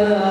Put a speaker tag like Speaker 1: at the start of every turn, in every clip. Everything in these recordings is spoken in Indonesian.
Speaker 1: Yeah.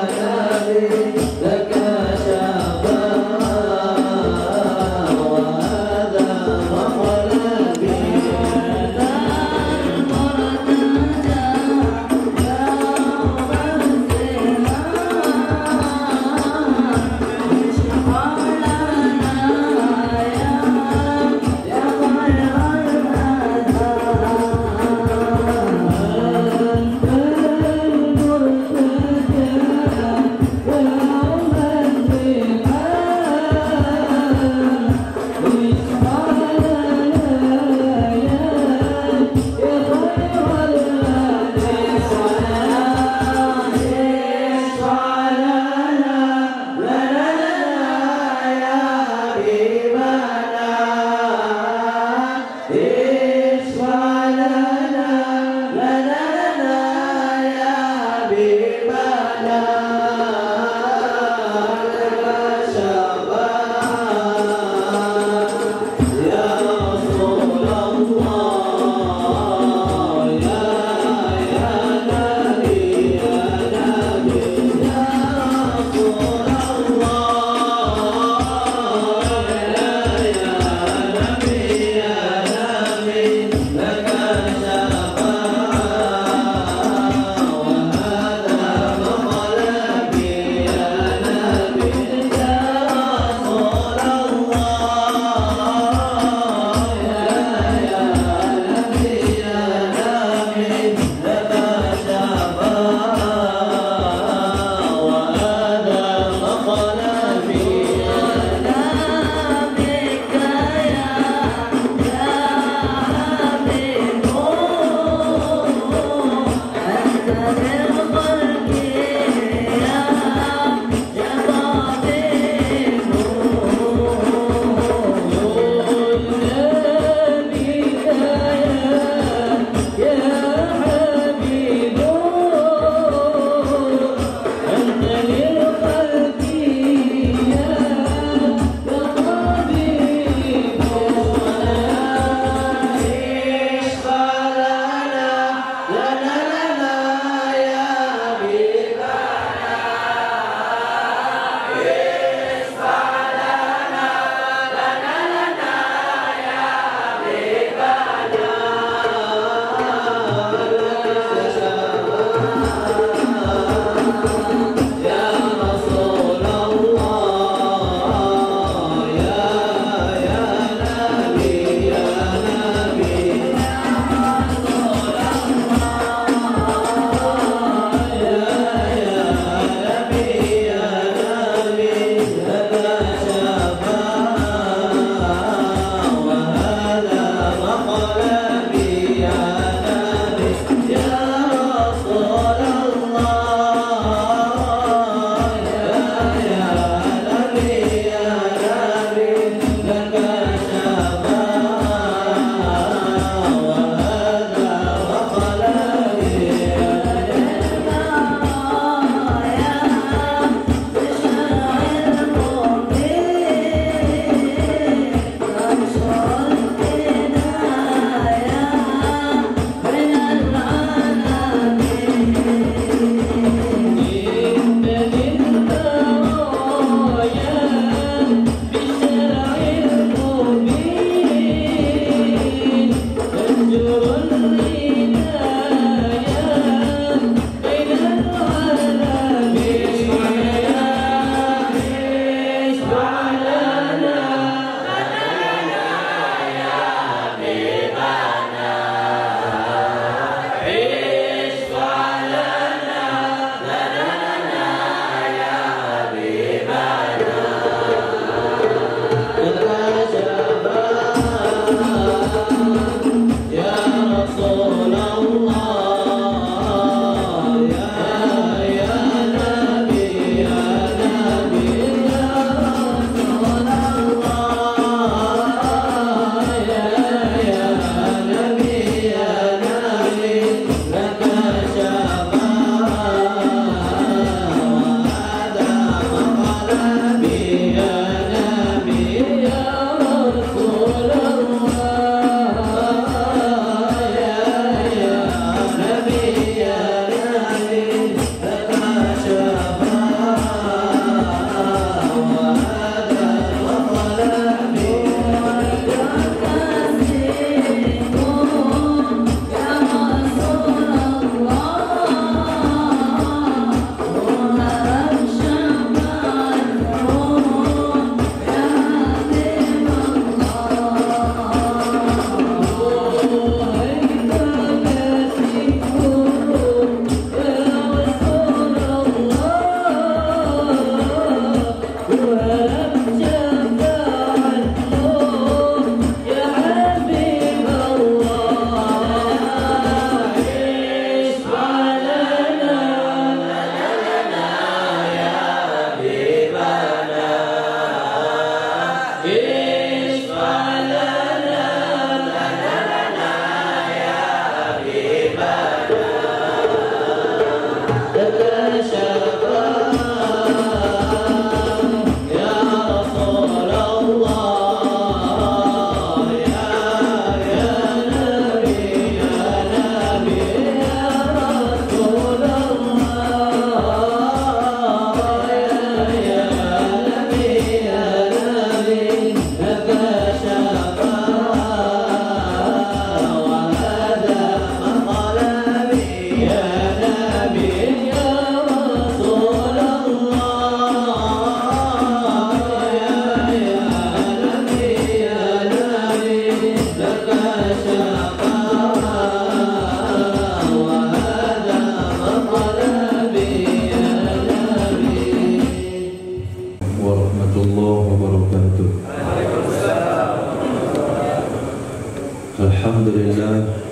Speaker 1: Alhamdulillah,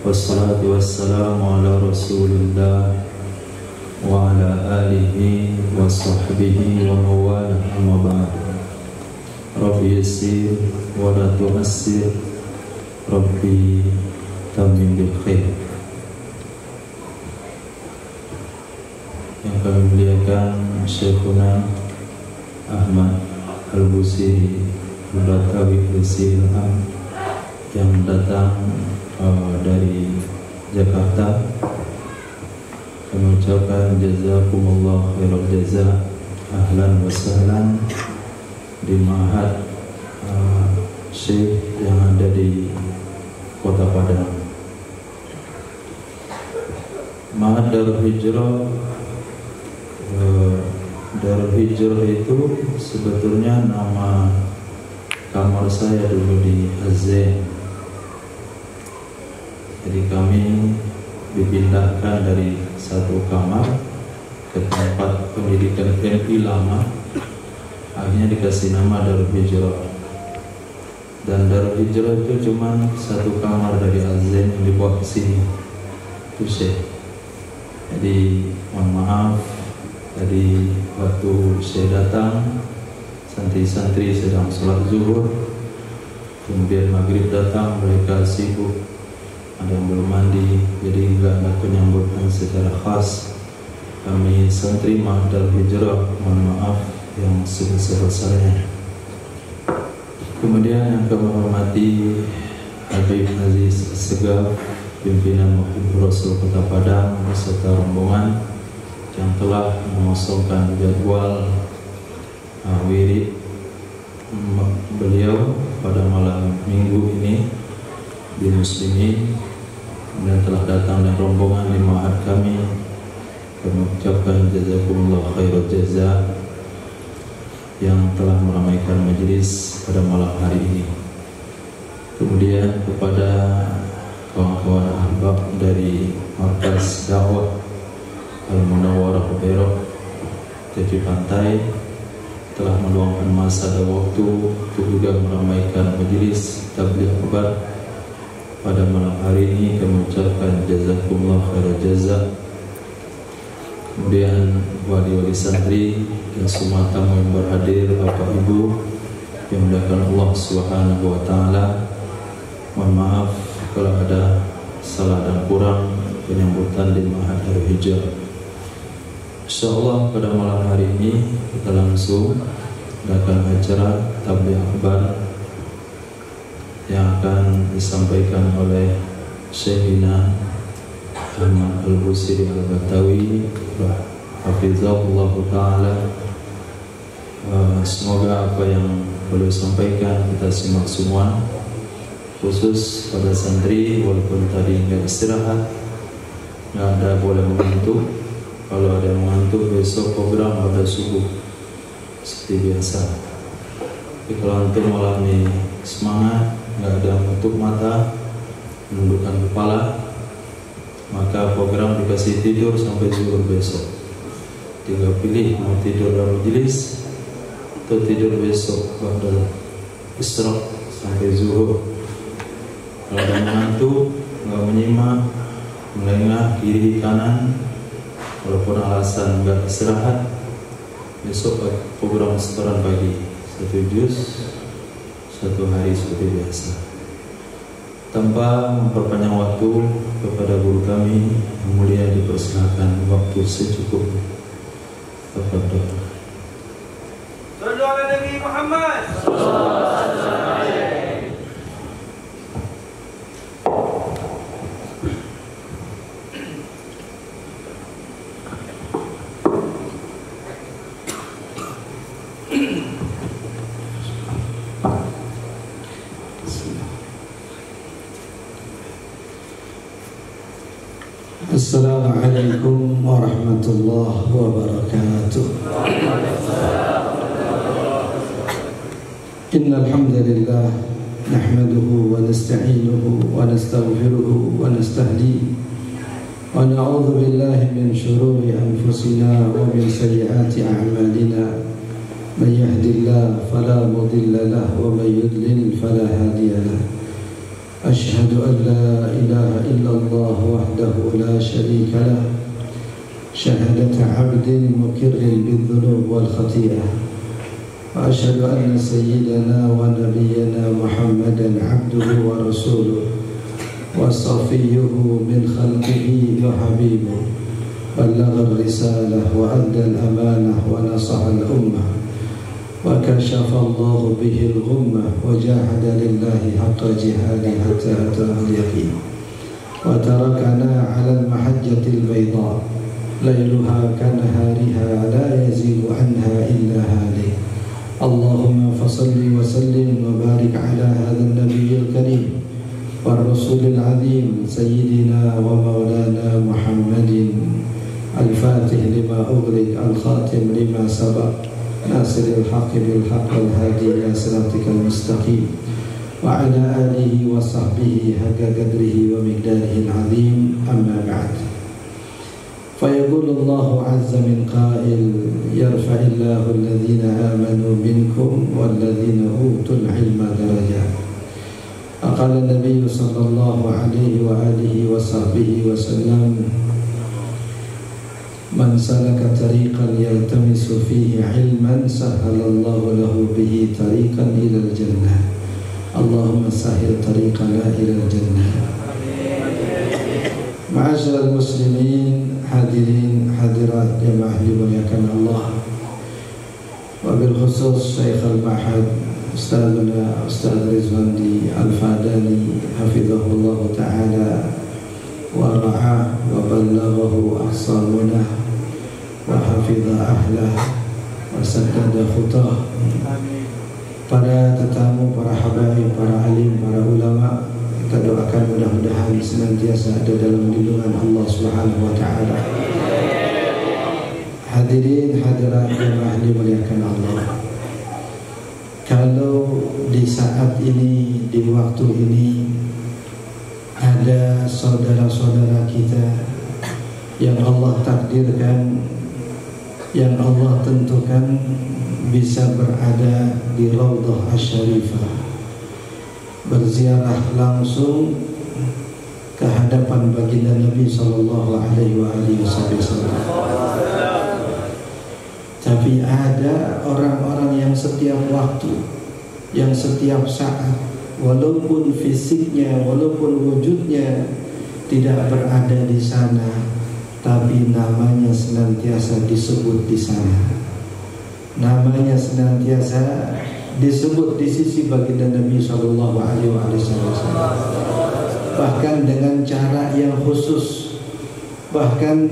Speaker 1: wassalatu wassalamu ala Rasulillah wa ala alihi wa sahbihi wa mawala, amma ba'd. Rabbi yassir wa la tu'assir, Rabbi tamim bil khair. Yang kami muliakan Syekhuna Ahmad Al-Busiri Al-Batawi Al-Silham yang datang dari Jakarta. Kami ucapkan jazakumullah khairal jaza, ahlan wa sahlan di Ma'had Syekh yang ada di Kota Padang. Ma'had Darul Hijrah. Darul Hijrah itu sebetulnya nama kamar saya dulu di Azzain. Jadi kami dipindahkan dari satu kamar ke tempat pendidikan MI lama. Akhirnya dikasih nama Darul Hijrah. Dan Darul Hijrah itu cuma satu kamar dari Azzain yang dibawa ke sini. Itu Syekh. Jadi mohon maaf, tadi waktu saya datang, santri-santri sedang sholat zuhur, kemudian maghrib datang, mereka sibuk, ada yang belum mandi, jadi nggak ada penyambutan secara khas. Kami santri Ma'had Darul Hijrah mohon maaf yang sebesar-besarnya. Kemudian yang kami hormati Habib Aziz Segaf, pimpinan Muhibbur Rasul Kota Padang beserta rombongan yang telah mengosongkan jadwal wirid beliau pada malam minggu ini di Muslimin, dan telah datang dan rombongan di ma'had kami. Kami ucapkan jazakumullah khairal jaza yang telah meramaikan majelis pada malam hari ini. Kemudian kepada kawan-kawan ahbab dari Markas Dakwah Al-Munawwarah Beirut Tepi Pantai telah meluangkan masa dan waktu untuk juga meramaikan majelis tabligh akbar pada malam hari ini. Kami ucapkan jazakumullah khairal jaza. Kemudian wali-wali santri dan semua tamu yang berhadir, Bapak Ibu yang dimuliakan Allah Subhanahu wa taala. Mohon maaf kalau ada salah dan kurang penyambutan di Ma'had Darul Hijrah. InsyaAllah pada malam hari ini kita langsung adakan acara tabligh akbar yang akan disampaikan oleh Syekhina Ahmad Al-Busiri Al-Batawi hafizahullah ta'ala. Semoga apa yang beliau sampaikan kita simak semua, khusus pada santri, walaupun tadi nggak istirahat, nggak ada boleh mengantuk. Kalau ada yang mengantuk, besok program pada subuh seperti biasa. Tapi kalau antum malam ini semangat, nggak ada menutup mata, menundukkan kepala, maka program dikasih tidur sampai zuhur besok. Tinggal pilih mau tidur dalam majelis atau tidur besok pada isyraq sampai zuhur. Kalau ada mengantuk, nggak menyimak, melengah kiri kanan, walaupun alasan nggak istirahat, besok program setoran pagi 1 juz 1 hari seperti biasa. Tanpa memperpanjang waktu, kepada guru kami yang mulia dipersilakan waktu secukupnya. Tafadhol.
Speaker 2: Sallu ala Nabi Muhammad.
Speaker 3: Assalamualaikum warahmatullahi wabarakatuh. Innal hamdalillah nahmaduhu wa nasta'inuhu wa nastaghfiruhu wa nastahdihi wa na'udzu billahi min shururi anfusina wa min sayyiati a'malina. Man yahdihillahu fala mudilla lahu wa man yudlil fala hadiya lahu. أشهد أن لا إله إلا الله وحده لا شريك له شهادة عبد مقر بالذنوب والخطيئة وأشهد أن سيدنا ونبينا محمدا عبده ورسوله وصفيه من خلقه وحبيبه بلغ الرسالة وأدى الأمانة ونصح الأمة وكشف الله به الغمة وجاهد لله حق جهاده حتى أتاه اليقين وتركنا على المحجة البيضاء ليلها كنهارها لا يزيغ عنها إلا هالك اللهم فصل وسلم وبارك على هذا النبي الكريم والرسول العظيم سيدنا ومولانا محمد الفاتح لما أغلق الخاتم لما سبق ناصر الحق بالحق الهادي إلى صراطك المستقيم وعلى آله وصحبه حق قدره ومقداره العظيم أما بعد فيقول الله عز من قائل يرفع الله الذين آمنوا منكم والذين أوتوا العلم درجات قال النبي صلى الله عليه وآله وصحبه وسلم من سلك طريقا يلتمس فيه علما سهل الله له به طريقا إلى الجنة اللهم سهل طريقنا إلى الجنة. Ma'asyiral muslimin, hadirin hadirat jemaah dimuliakan Allah, wabil khusus Syekh al-Mahad Ustadzuna Ustadz Rizwandi Al-Fadani hafizahullah ta'ala wa ra'ah wa ballaghahu ahsanuna wa hafidha ahlah wa saddada khutah. Para tetamu, para habaib, para alim, para ulama, kita doakan mudah-mudahan senantiasa ada dalam lindungan Allah Subhanahu wa ta'ala. Hadirin hadirat jemaah dimuliakan Allah, kalau di saat ini, di waktu ini ada saudara-saudara kita yang Allah takdirkan, yang Allah tentukan bisa berada di Raudhah Asy-Syarifah, berziarah langsung ke hadapan baginda Nabi sallallahu alaihi wasallam. Tapi ada orang-orang yang setiap waktu, yang setiap saat, walaupun fisiknya, walaupun wujudnya tidak berada di sana, tapi namanya senantiasa disebut di sana. Namanya senantiasa disebut di sisi baginda Nabi sallallahu alaihi wasallam. Bahkan dengan cara yang khusus, bahkan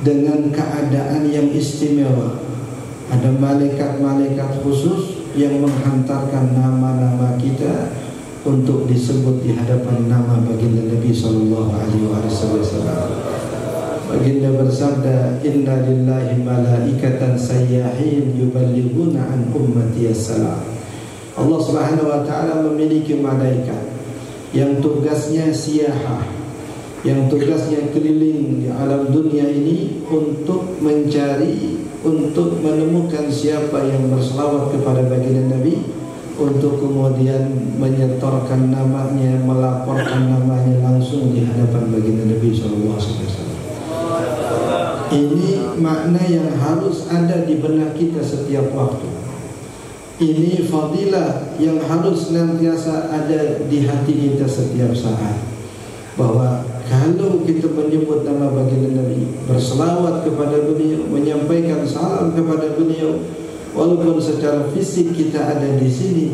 Speaker 3: dengan keadaan yang istimewa. Ada malaikat-malaikat khusus yang menghantarkan nama-nama kita untuk disebut di hadapan nama baginda Nabi sallallahu alaihi wasallam. Baginda bersabda, inna lillahi malaikatan sayyahin yuballighuna an ummati as-salam. Allah Subhanahu wa ta'ala memiliki malaikat yang tugasnya siyahah, yang tugasnya keliling di alam dunia ini untuk mencari, untuk menemukan siapa yang berselawat kepada baginda Nabi, untuk kemudian menyetorkan namanya, melaporkan namanya langsung di hadapan baginda Nabi sallallahu alaihi wasallam. Ini makna yang harus ada di benak kita setiap waktu. Ini fadilah yang harus senantiasa ada di hati kita setiap saat, bahwa kalau kita menyebut nama baginda Nabi, berselawat kepada beliau, menyampaikan salam kepada beliau, walaupun secara fisik kita ada di sini,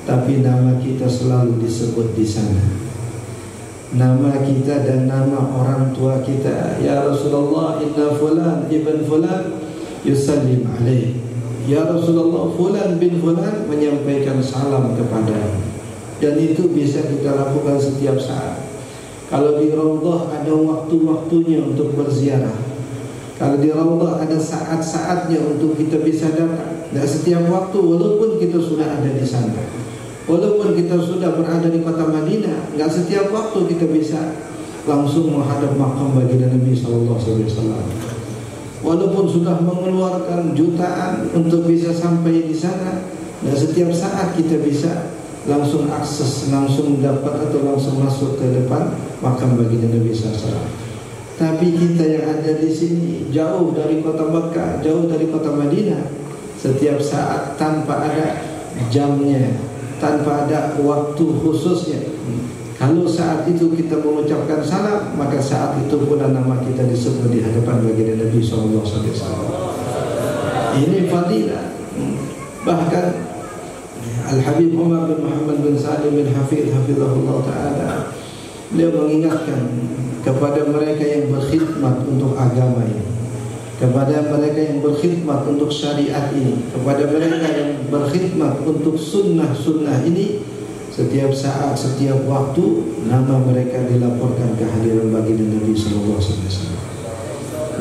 Speaker 3: tapi nama kita selalu disebut di sana. Nama kita dan nama orang tua kita, ya Rasulullah, inna fulan ibn fulan yusallim alaih. Ya Rasulullah, fulan bin fulan menyampaikan salam kepada. Dan itu bisa kita lakukan setiap saat. Kalau di Raudhah ada waktu-waktunya untuk berziarah. Kalau di Raudhah ada saat-saatnya untuk kita bisa datang. Dan setiap waktu, walaupun kita sudah ada di sana, walaupun kita sudah berada di kota Madinah, nggak setiap waktu kita bisa langsung menghadap makam baginda Nabi sallallahu alaihi wasallam. Walaupun sudah mengeluarkan jutaan untuk bisa sampai di sana, dan setiap saat kita bisa langsung akses, langsung dapat atau langsung masuk ke depan makam baginda Nabi SAW. Tapi kita yang ada di sini jauh dari kota Mekah, jauh dari kota Madinah, setiap saat tanpa ada jamnya, tanpa ada waktu khususnya. Kalau saat itu kita mengucapkan salam, maka saat itu pula nama kita disebut di hadapan baginda Nabi SAW. Ini fadilah. Bahkan Al-Habib Umar bin Muhammad bin Salim bin Hafidh hafizahullah ta'ala, beliau mengingatkan kepada mereka yang berkhidmat untuk agama ini, kepada mereka yang berkhidmat untuk syariat ini, kepada mereka yang berkhidmat untuk sunnah-sunnah ini, setiap saat, setiap waktu nama mereka dilaporkan ke hadiran baginda Nabi SAW.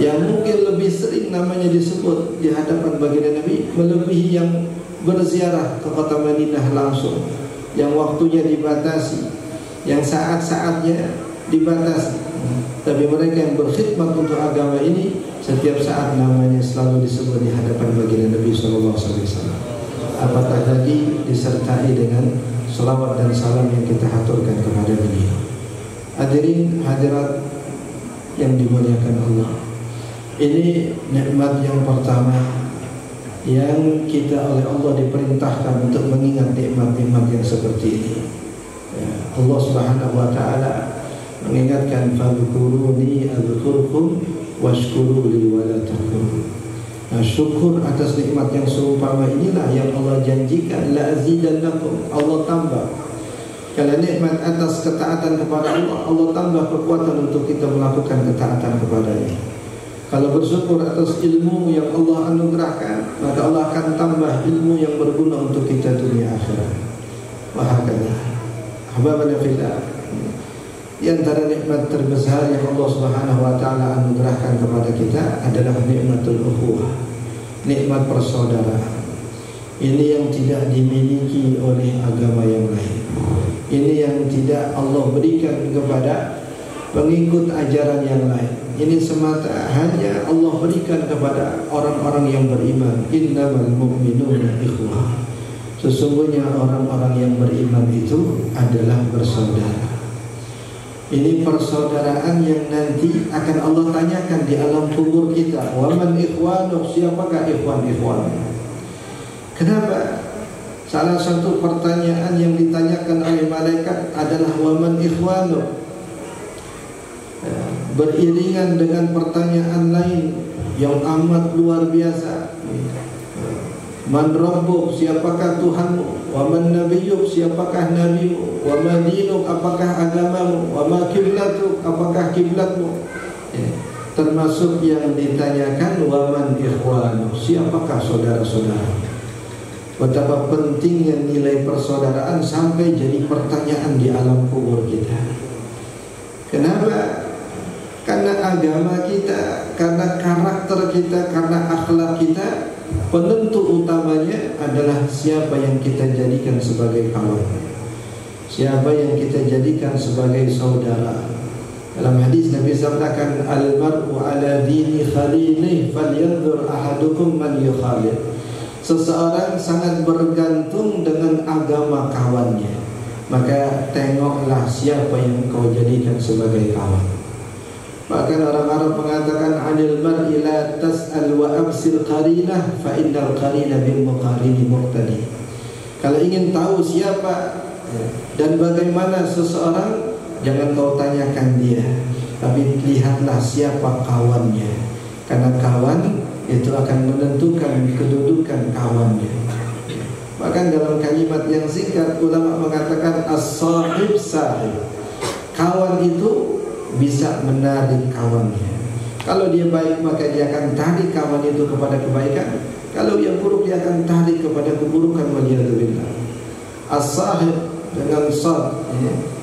Speaker 3: Yang mungkin lebih sering namanya disebut di hadapan baginda Nabi melebihi yang berziarah ke kota Madinah langsung, yang waktunya dibatasi, yang saat-saatnya dibatasi. Tapi mereka yang berkhidmat untuk agama ini, setiap saat namanya selalu disebut di hadapan baginda Nabi SAW. Apatah lagi disertai dengan salawat dan salam yang kita haturkan kepada beliau. Hadirin hadirat yang dimuliakan Allah, ini nikmat yang pertama yang kita oleh Allah diperintahkan untuk mengingat nikmat-nikmat yang seperti ini. Allah Subhanahu wa taala mengingatkan, fadhkuruni adzkurkum washkuruli wa la takfurun. Nah, syukur atas nikmat yang seumpama inilah yang Allah janjikan, la azidannakum, Allah tambah. Kalau nikmat atas ketaatan kepada Allah, Allah tambah kekuatan untuk kita melakukan ketaatan kepadanya. Kalau bersyukur atas ilmu yang Allah anugerahkan, maka Allah akan tambah ilmu yang berguna untuk kita dunia akhirat. Wahakala ahbabana fillah, di antara nikmat terbesar yang Allah Subhanahu wa taala anugerahkan kepada kita adalah nikmatul ukhuwah, nikmat persaudaraan. Ini yang tidak dimiliki oleh agama yang lain. Ini yang tidak Allah berikan kepada pengikut ajaran yang lain. Ini semata hanya Allah berikan kepada orang-orang yang beriman. Innamal mu'minuna ikhwah. Sesungguhnya orang-orang yang beriman itu adalah bersaudara. Ini persaudaraan yang nanti akan Allah tanyakan di alam kubur kita. Waman ikhwanuk, siapakah ikhwan-ikhwan? Kenapa? Salah satu pertanyaan yang ditanyakan oleh malaikat adalah waman ikhwanuk, beriringan dengan pertanyaan lain yang amat luar biasa. Man rabbuk, siapakah Tuhanmu? Wa man nabiyyuk, siapakah nabimu? Wa ma dinuk, apakah agamamu? Wa ma qiblatuk, apakah kiblatmu? Termasuk yang ditanyakan wa man ikhwanuk, siapakah saudara-saudara? Betapa pentingnya nilai persaudaraan sampai jadi pertanyaan di alam kubur kita. Kenapa? Karena agama kita, karena karakter kita, karena akhlak kita, penentu utamanya adalah siapa yang kita jadikan sebagai kawan, siapa yang kita jadikan sebagai saudara. Dalam hadis Nabi sabdakan, al-mar'u ala dini khalilih falyanzur ahadukum man yukhalil. Seseorang sangat bergantung dengan agama kawannya, maka tengoklah siapa yang kau jadikan sebagai kawan. Bahkan orang Arab mengatakan, anil mar'i la tas'al wa absir qarinah fa innal qarina bil muqarini muqtadi. Kalau ingin tahu siapa dan bagaimana seseorang, jangan kau tanyakan dia, tapi lihatlah siapa kawannya, karena kawan itu akan menentukan kedudukan kawannya. Bahkan dalam kalimat yang singkat, ulama mengatakan as-sahib sahib, kawan itu bisa menarik kawannya. Kalau dia baik, maka dia akan tarik kawan itu kepada kebaikan. Kalau dia buruk, dia akan tarik kepada keburukan. Waliyadzubillah. As-sahib dengan sad,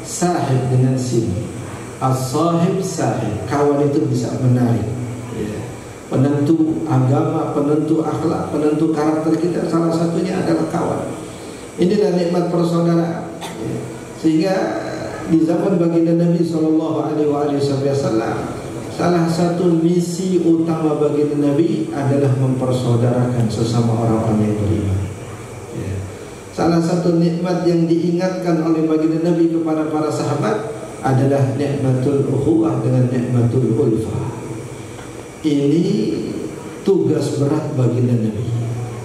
Speaker 3: sahib dengan sin. As-sahib sahib, kawan itu bisa menarik. Penentu agama, penentu akhlak, penentu karakter kita, salah satunya adalah kawan. Inilah nikmat persaudaraan. Sehingga di zaman baginda Nabi SAW, salah satu misi utama baginda Nabi adalah mempersaudarakan sesama orang-orang yang beriman. salah satu nikmat yang diingatkan oleh baginda Nabi kepada para sahabat adalah nikmatul ukhuwah dengan nikmatul ulfah. Ini tugas berat baginda Nabi,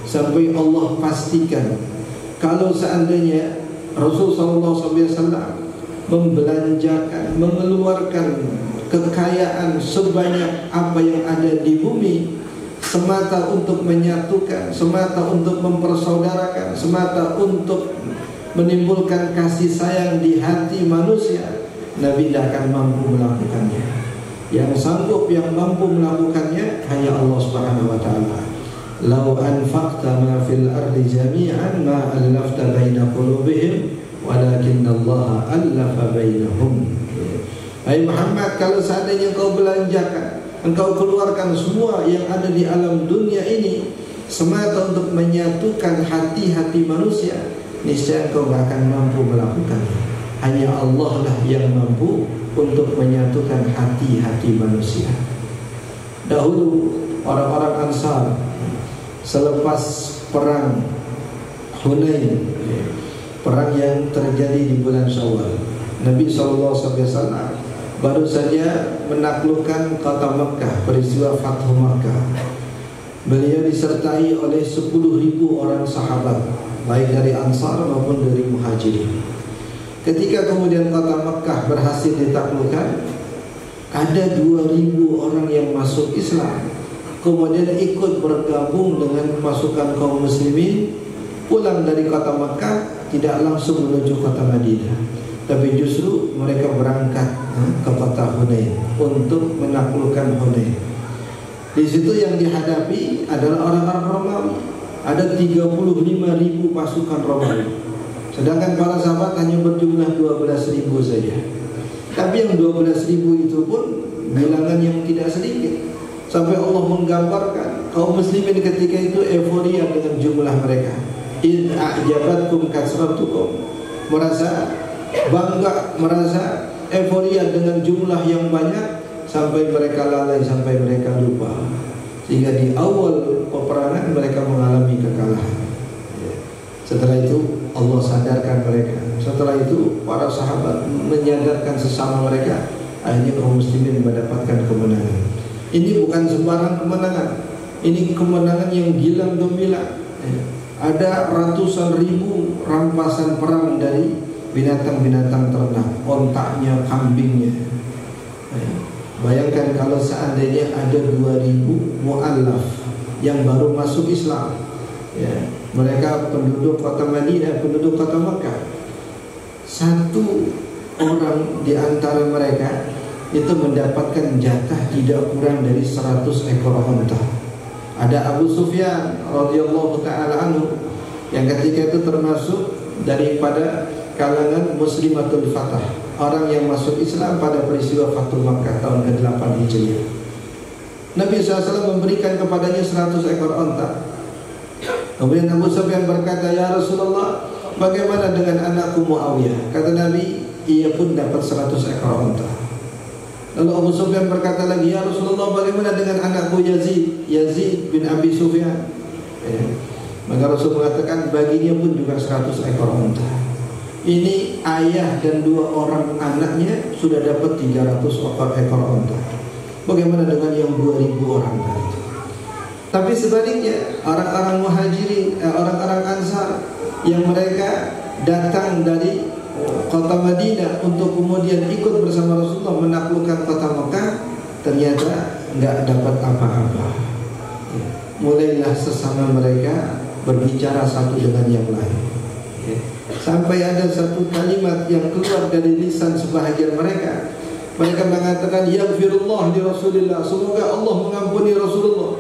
Speaker 3: sampai Allah pastikan kalau seandainya Rasulullah SAW membelanjakan, mengeluarkan kekayaan sebanyak apa yang ada di bumi semata untuk menyatukan, semata untuk mempersaudarakan, semata untuk menimbulkan kasih sayang di hati manusia, Nabi tidak akan mampu melakukannya. Yang sanggup, yang mampu melakukannya hanya Allah Subhanahu wa taala. Lau anfaqta ma fil ardi jami'an ma allafta baina qulubihim walakinnallaha allafa bainahum. Hai Muhammad, kalau seandainya kau belanjakan, engkau keluarkan semua yang ada di alam dunia ini semata untuk menyatukan hati-hati manusia, niscaya engkau tidak akan mampu melakukannya. Hanya Allah lah yang mampu untuk menyatukan hati-hati manusia. Dahulu orang-orang Ansar selepas perang Hunain, perang yang terjadi di bulan Syawal, Nabi SAW baru saja menaklukkan kota Makkah, peristiwa Fathu Makkah. Beliau disertai oleh 10.000 orang sahabat, baik dari Ansar maupun dari Muhajirin. Ketika kemudian kota Makkah berhasil ditaklukkan, ada 2.000 orang yang masuk Islam, kemudian ikut bergabung dengan pasukan kaum muslimin, pulang dari kota Makkah tidak langsung menuju kota Madinah, tapi justru mereka berangkat ke kota Hunain untuk menaklukkan Hunain. Di situ yang dihadapi adalah orang-orang Romawi. Ada 35.000 pasukan Romawi, sedangkan para sahabat hanya berjumlah 12.000 saja. Tapi yang 12.000 itu pun bilangan yang tidak sedikit, sampai Allah menggambarkan kaum muslimin ketika itu euforia dengan jumlah mereka. Id a'jabatkum kasratukum, merasa bangga, merasa euforia dengan jumlah yang banyak, sampai mereka lalai, sampai mereka lupa, sehingga di awal peperangan mereka mengalami kekalahan. Setelah itu Allah sadarkan mereka. Setelah itu para sahabat menyadarkan sesama mereka. Akhirnya kaum muslimin mendapatkan kemenangan. Ini bukan sembarang kemenangan, ini kemenangan yang gilang gemilang. Ada ratusan ribu rampasan perang dari binatang-binatang ternak, ontaknya, kambingnya. Bayangkan kalau seandainya ada 2.000 mu'allaf yang baru masuk Islam, ya, mereka penduduk kota Madinah, penduduk kota Makkah. Satu orang di antara mereka itu mendapatkan jatah tidak kurang dari 100 ekor unta. Ada Abu Sufyan radhiyallahu ta'ala anhu yang ketika itu termasuk daripada kalangan Muslimatul Fatah, orang yang masuk Islam pada peristiwa Fathu Makkah tahun ke-8 Hijriah. Nabi SAW memberikan kepadanya 100 ekor unta. Kemudian Abu Sufyan berkata, "Ya Rasulullah, bagaimana dengan anakku Muawiyah?" Kata Nabi, ia pun dapat 100 ekor unta. Lalu Abu Sufyan berkata lagi, "Ya Rasulullah, bagaimana dengan anakku Yazid bin Abi Sufyan?" Maka Rasul mengatakan baginya pun juga 100 ekor unta. Ini ayah dan 2 orang anaknya sudah dapat 300 ekor unta. Bagaimana dengan yang 2.000 orang tadi? Tapi sebaliknya orang-orang Muhajirin, orang-orang Ansar yang mereka datang dari kota Madinah untuk kemudian ikut bersama Rasulullah menaklukkan kota Mekah, ternyata enggak dapat apa-apa. Mulailah sesama mereka berbicara satu dengan yang lain, sampai ada satu kalimat yang keluar dari lisan sebahagian mereka. Mereka mengatakan, "Yaghfirullah li Rasulillah," semoga Allah mengampuni Rasulullah.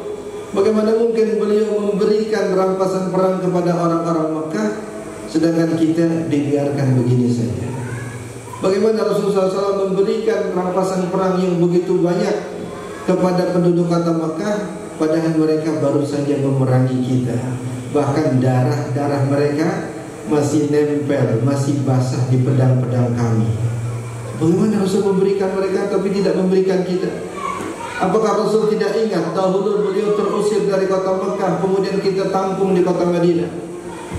Speaker 3: Bagaimana mungkin beliau memberikan rampasan perang kepada orang-orang Mekah, sedangkan kita dibiarkan begini saja? Bagaimana Rasulullah SAW memberikan rampasan perang yang begitu banyak kepada penduduk kota Mekah, padahal mereka baru saja memerangi kita, bahkan darah-darah mereka masih nempel, masih basah di pedang-pedang kami. Bagaimana Rasul memberikan mereka tapi tidak memberikan kita? Apakah Rasul tidak ingat dahulu beliau terusir dari kota Mekah, kemudian kita tampung di kota Madinah?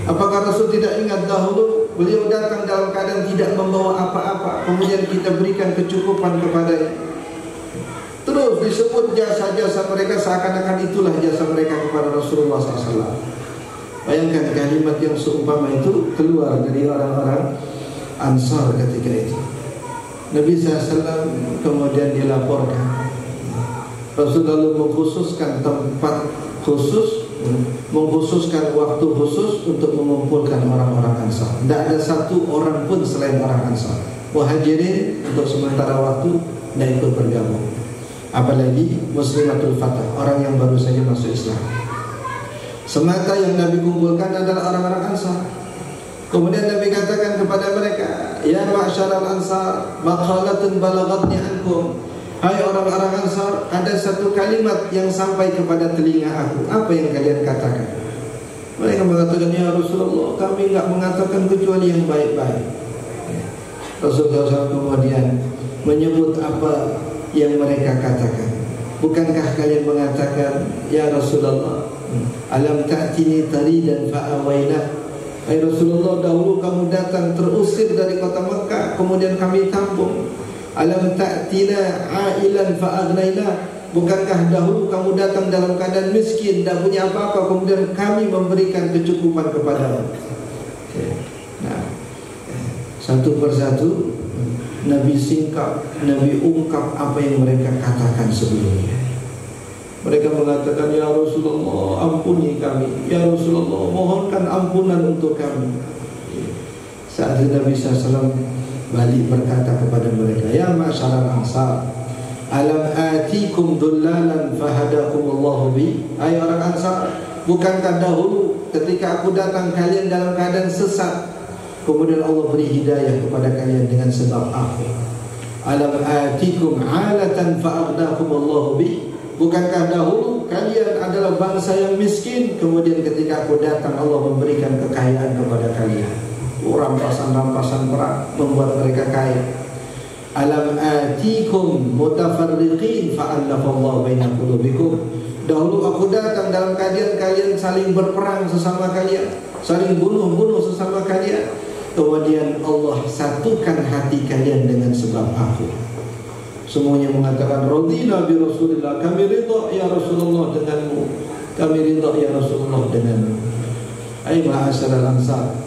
Speaker 3: Apakah Rasul tidak ingat dahulu beliau datang dalam keadaan tidak membawa apa-apa, kemudian kita berikan kecukupan kepadanya. Terus disebut jasa-jasa mereka, seakan-akan itulah jasa mereka kepada Rasulullah SAW. Bayangkan kalimat yang seumpama itu keluar dari orang-orang Ansar ketika itu. Nabi SAW kemudian dilaporkan. Rasul lalu mengkhususkan tempat khusus, mengkhususkan waktu khusus untuk mengumpulkan orang-orang Ansar. Tidak ada satu orang pun selain orang Ansar. Muhajirin untuk sementara waktu tidak ikut bergabung. Apalagi Muslimatul Fatah, orang yang baru saja masuk Islam. Semata yang Nabi kumpulkan adalah orang-orang Ansar. Kemudian Nabi katakan kepada mereka, ya ma'syaral Ansar, maqalatun balagatni ankum. Hai orang-orang Ansar, ada satu kalimat yang sampai kepada telinga aku. Apa yang kalian katakan? Mereka mengatakan, ya Rasulullah, kami enggak mengatakan kecuali yang baik-baik. Rasulullah SAW kemudian menyebut apa yang mereka katakan. Bukankah kalian mengatakan, ya Rasulullah, alam ta'tini taridan fa'awainah. Hai Rasulullah, dahulu kamu datang terusir dari kota Mekah, kemudian kami tampung. Alam ta'tina ailan fa'agnaina. Bukankah dahulu kamu datang dalam keadaan miskin, tidak punya apa-apa, kemudian kami memberikan kecukupan kepadamu. Nah, satu persatu Nabi singkap, Nabi ungkap apa yang mereka katakan sebelumnya. Mereka mengatakan, ya Rasulullah, ampuni kami. Ya Rasulullah, mohonkan ampunan untuk kami. Saat itu Nabi SAW balik berkata kepada mereka, ya ma'syaral Ansar, alam atikum dullalan fahadakumullahu bi. Hai orang Ansar, bukankah dahulu ketika aku datang kalian dalam keadaan sesat, kemudian Allah beri hidayah kepada kalian dengan sebab aku. Alam atikum alatan fa'agnakumullahu bi. Bukankah dahulu kalian adalah bangsa yang miskin, kemudian ketika aku datang Allah memberikan kekayaan kepada kalian. Rampasan-rampasan perang membuat mereka kaya. Alam atikum mutafarriqin fa'allafallahu baina qulubikum. Dahulu aku datang dalam keadaan kalian saling berperang sesama kalian, saling bunuh-bunuh sesama kalian. Kemudian Allah satukan hati kalian dengan sebab aku. Semuanya mengatakan radina bi Rasulillah, kami ridha ya Rasulullah denganmu, kami ridha ya Rasulullah denganmu. Ai ma'asyaral Ansar.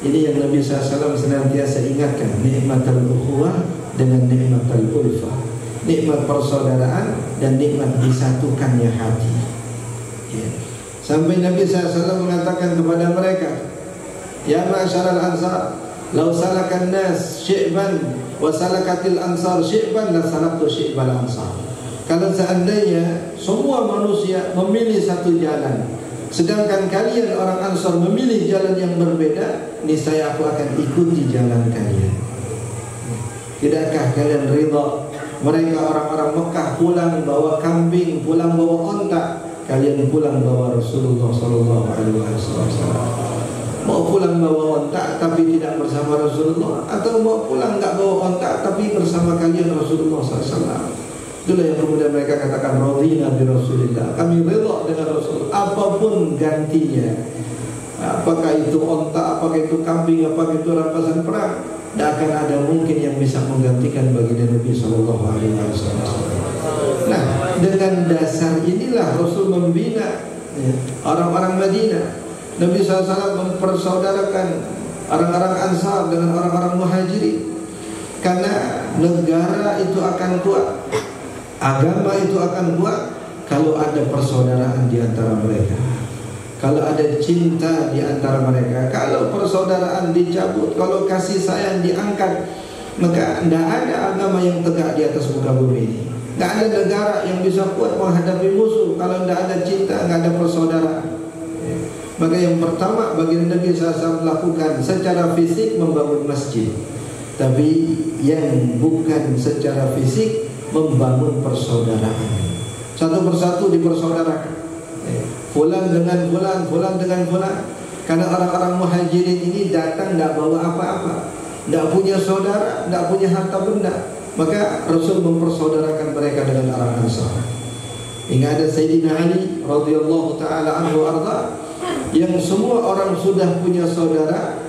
Speaker 3: Ini yang Nabi SAW senantiasa ingatkan, nikmatul ukhuwah dengan nikmatul ulfah, nikmat persaudaraan dan nikmat disatukannya hati. Sampai Nabi SAW mengatakan kepada mereka, ya ma'asyaral Ansar, law salakan nas syi'ban wa salakatil ansar syi'ban la salaktu syi'bal ansar. Kalau seandainya semua manusia memilih satu jalan, sedangkan kalian orang Ansar memilih jalan yang berbeda, niscaya aku akan ikuti jalan kalian. Tidakkah kalian ridha mereka orang-orang Mekah pulang bawa kambing, pulang bawa onta, kalian pulang bawa Rasulullah SAW? Mau pulang bawa onta tapi tidak bersama Rasulullah, atau mau pulang enggak bawa onta tapi bersama kalian Rasulullah SAW? Itulah yang kemudian mereka katakan radina bi Rasulillah, kami rela dengan Rasul apapun gantinya. Apakah itu onta, apakah itu kambing, apakah itu rampasan perang, tidak akan ada mungkin yang bisa menggantikan baginda Nabi SAW. Nah, dengan dasar inilah Rasul membina orang-orang Madinah. Nabi SAW mempersaudarakan orang-orang Ansar dengan orang-orang Muhajirin, karena negara itu akan kuat, agama itu akan kuat kalau ada persaudaraan di antara mereka, kalau ada cinta di antara mereka. Kalau persaudaraan dicabut, kalau kasih sayang diangkat, maka tidak ada agama yang tegak di atas muka bumi ini. Tidak ada negara yang bisa kuat menghadapi musuh kalau tidak ada cinta, tidak ada persaudaraan. Maka yang pertama bagi Nabi SAW melakukan secara fisik membangun masjid, tapi yang bukan secara fisik membangun persaudaraan. Satu persatu dipersaudarakan, fulan dengan fulan, fulan dengan fulan. Karena orang-orang Muhajirin ini datang tidak bawa apa-apa, tidak punya saudara, tidak punya harta benda, maka Rasul mempersaudarakan mereka dengan orang Ansar. Hingga ada Sayyidina Ali radhiyallahu taala anhu arda yang semua orang sudah punya saudara,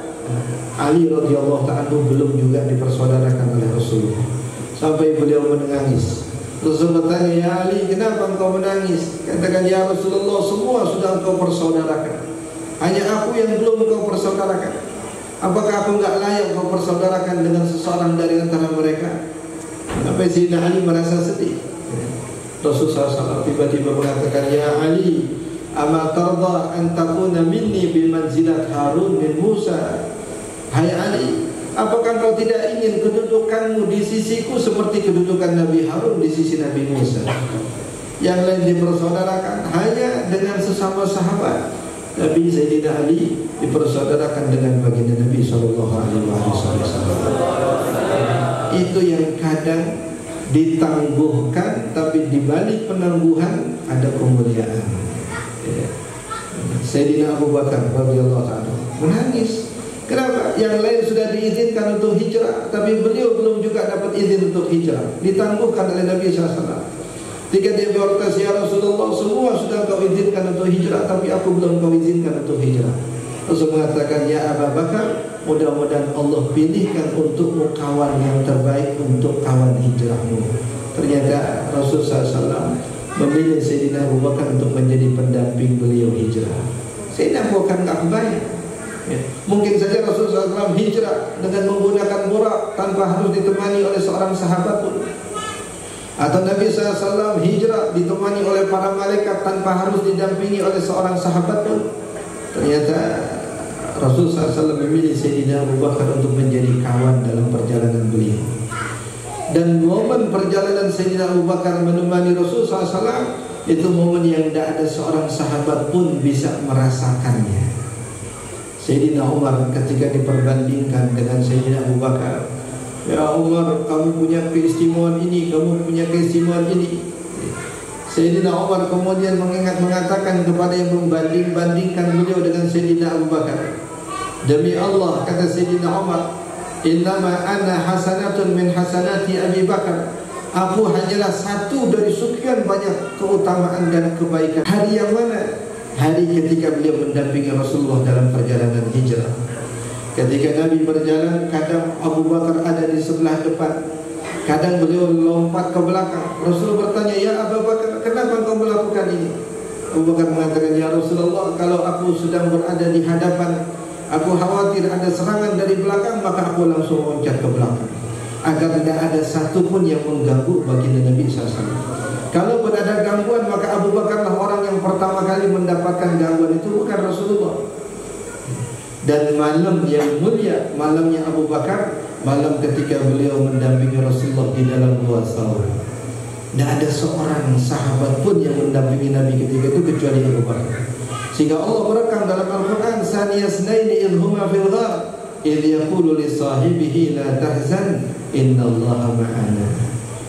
Speaker 3: Ali radhiyallahu ta'ala belum juga dipersaudarakan oleh Rasulullah. Sampai beliau menangis. Rasul bertanya, ya Ali, kenapa engkau menangis? Katakan, ya Rasulullah, semua sudah engkau persaudarakan, hanya aku yang belum engkau persaudarakan. Apakah aku enggak layak engkau persaudarakan dengan seseorang dari antara mereka? Sampai Sayyidina Ali merasa sedih. Rasulullah SAW tiba-tiba mengatakan, ya Ali, ama tarda an takuna minni bimanzilat Harun bin Musa. Hai Ali, apakah kau tidak ingin kedudukanmu di sisiku seperti kedudukan Nabi Harun di sisi Nabi Musa? Yang lain dipersaudarakan hanya dengan sesama sahabat, tapi Sayyidina Ali dipersaudarakan dengan baginda Nabi SAW. Itu yang kadang ditangguhkan, tapi di balik penangguhan ada kemuliaan. Sayyidina Abu Bakar radhiyallahu ta'ala menangis. Kenapa? Yang lain sudah diizinkan untuk hijrah, tapi beliau belum juga dapat izin untuk hijrah. Ditangguhkan oleh Nabi SAW. Ketika dia berkata, ya Rasulullah, semua sudah kau izinkan untuk hijrah, tapi aku belum kau izinkan untuk hijrah. Rasul mengatakan, ya Abu Bakar, mudah-mudahan Allah pilihkan untukmu kawan yang terbaik untuk kawan hijrahmu. Ternyata Rasul SAW memilih Sayyidina Abu Bakar untuk menjadi pendamping beliau hijrah. Sayyidina Abu Bakar tidak kebayang. Mungkin saja Rasulullah SAW hijrah dengan menggunakan burak tanpa harus ditemani oleh seorang sahabat pun. Atau Nabi SAW hijrah ditemani oleh para malaikat tanpa harus didampingi oleh seorang sahabat pun. Ternyata Rasulullah SAW memilih Sayyidina Abu Bakar untuk menjadi kawan dalam perjalanan beliau. Dan momen perjalanan Sayyidina Abu Bakar menemani Rasulullah SAW, itu momen yang tidak ada seorang sahabat pun bisa merasakannya. Sayyidina Umar ketika diperbandingkan dengan Sayyidina Abu Bakar, ya Umar, kamu punya keistimewaan ini, kamu punya keistimewaan ini. Sayyidina Umar kemudian mengatakan kepada yang membanding-bandingkan beliau dengan Sayyidina Abu Bakar, demi Allah, kata Sayyidina Umar, innama ana hasanatun min hasanati Abi Bakar. Aku hanyalah satu dari sekian banyak keutamaan dan kebaikan. Hari yang mana? Hari ketika beliau mendampingi Rasulullah dalam perjalanan hijrah. Ketika Nabi berjalan, kadang Abu Bakar ada di sebelah depan, kadang beliau lompat ke belakang. Rasul bertanya, ya Abu Bakar, kenapa engkau melakukan ini? Abu Bakar mengatakan, ya Rasulullah, kalau aku sedang berada di hadapan, aku khawatir ada serangan dari belakang, maka aku langsung loncat ke belakang, agar tidak ada satu pun yang mengganggu baginda Nabi SAW. Kalau ada gangguan, maka Abu Bakarlah orang yang pertama kali mendapatkan gangguan itu, bukan Rasulullah. Dan malam yang mulia, malamnya Abu Bakar, malam ketika beliau mendampingi Rasulullah di dalam Gua Thawr. Tidak ada seorang sahabat pun yang mendampingi Nabi ketika itu kecuali Abu Bakar. Sehingga Allah merekam dalam Al-Quran, saniyasnaini idhuma fil ghar idh yaqulu li sahibihi la tahzan innallaha ma'ana.